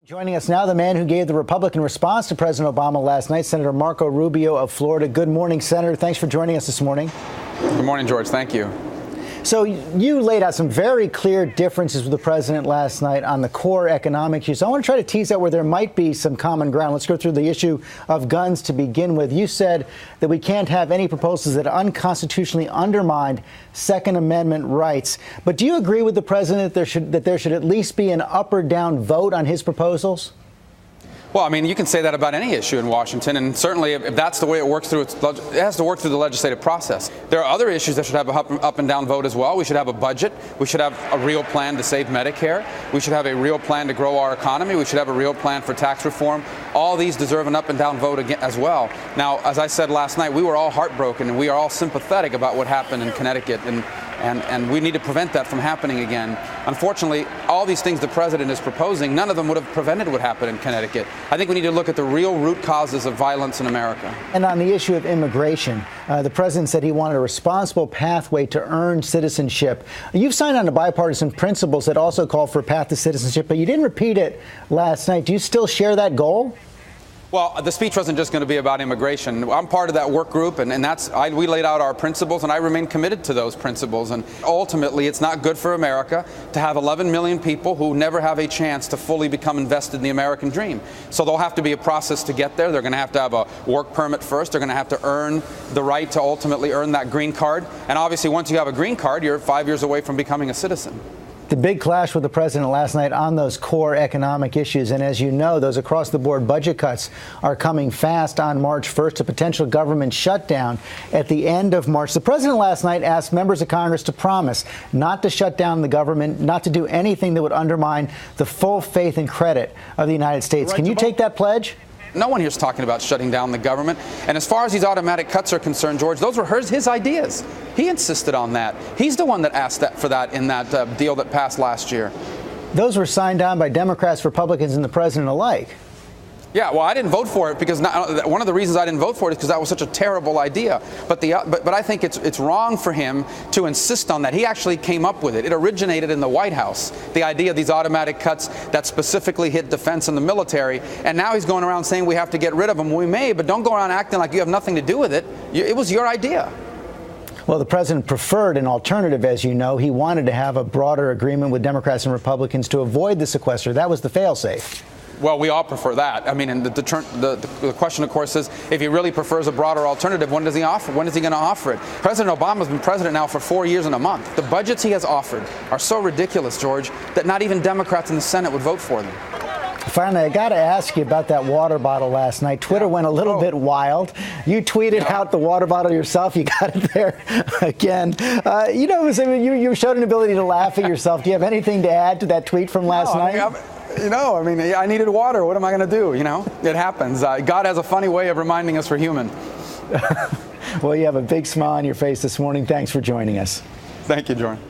Joining us now, the man who gave the Republican response to President Obama last night, Senator Marco Rubio of Florida. Good morning, Senator. Thanks for joining us this morning. Good morning, George. Thank you. So you laid out some very clear differences with the president last night on the core economic issues. I want to try to tease out where there might be some common ground. Let's go through the issue of guns to begin with. You said that we can't have any proposals that unconstitutionally undermine Second Amendment rights. But do you agree with the president that there should at least be an up or down vote on his proposals? Well, I mean, you can say that about any issue in Washington, and certainly if that's the way it works through, it has to work through the legislative process. There are other issues that should have an up and down vote as well. We should have a budget. We should have a real plan to save Medicare. We should have a real plan to grow our economy. We should have a real plan for tax reform. All these deserve an up and down vote again as well. Now, as I said last night, we were all heartbroken and we are all sympathetic about what happened in Connecticut, and we need to prevent that from happening again. Unfortunately, all these things the president is proposing, none of them would have prevented what happened in Connecticut. I think we need to look at the real root causes of violence in America. And on the issue of immigration, the president said he wanted a responsible pathway to earn citizenship. You've signed on to bipartisan principles that also call for a path to citizenship, but you didn't repeat it last night. Do you still share that goal? Well, the speech wasn't just going to be about immigration. I'm part of that work group, and we laid out our principles, and I remain committed to those principles. And ultimately, it's not good for America to have 11 million people who never have a chance to fully become invested in the American dream. So there'll have to be a process to get there. They're going to have a work permit first. They're going to have to earn the right to ultimately earn that green card. And obviously, once you have a green card, you're 5 years away from becoming a citizen. The big clash with the president last night on those core economic issues. And as you know, those across-the-board budget cuts are coming fast on March 1st, a potential government shutdown at the end of March. The president last night asked members of Congress to promise not to shut down the government, not to do anything that would undermine the full faith and credit of the United States. Can you take that pledge? No one here is talking about shutting down the government. And as far as these automatic cuts are concerned, George, those were his ideas. He insisted on that. He's the one that asked for that in that deal that passed last year. Those were signed on by Democrats, Republicans, and the president alike. Yeah, well, I didn't vote for it because one of the reasons I didn't vote for it is because that was such a terrible idea. But I think it's wrong for him to insist on that. He actually came up with it. It originated in the White House, the idea of these automatic cuts that specifically hit defense and the military. And now he's going around saying we have to get rid of them. We may, but don't go around acting like you have nothing to do with it. It was your idea. Well, the president preferred an alternative, as you know. He wanted to have a broader agreement with Democrats and Republicans to avoid the sequester. That was the fail-safe. Well, we all prefer that. I mean, and the question, of course, is if he really prefers a broader alternative, when does he offer? When is he going to offer it? President Obama's been president now for 4 years and a month. The budgets he has offered are so ridiculous, George, that not even Democrats in the Senate would vote for them. Finally, I got to ask you about that water bottle last night. Twitter went a little bit wild. You tweeted out the water bottle yourself. You got it there again. You showed an ability to laugh at yourself. Do you have anything to add to that tweet from last night? I needed water. What am I going to do? It happens. God has a funny way of reminding us we're human. Well, you have a big smile on your face this morning. Thanks for joining us. Thank you, Jordan.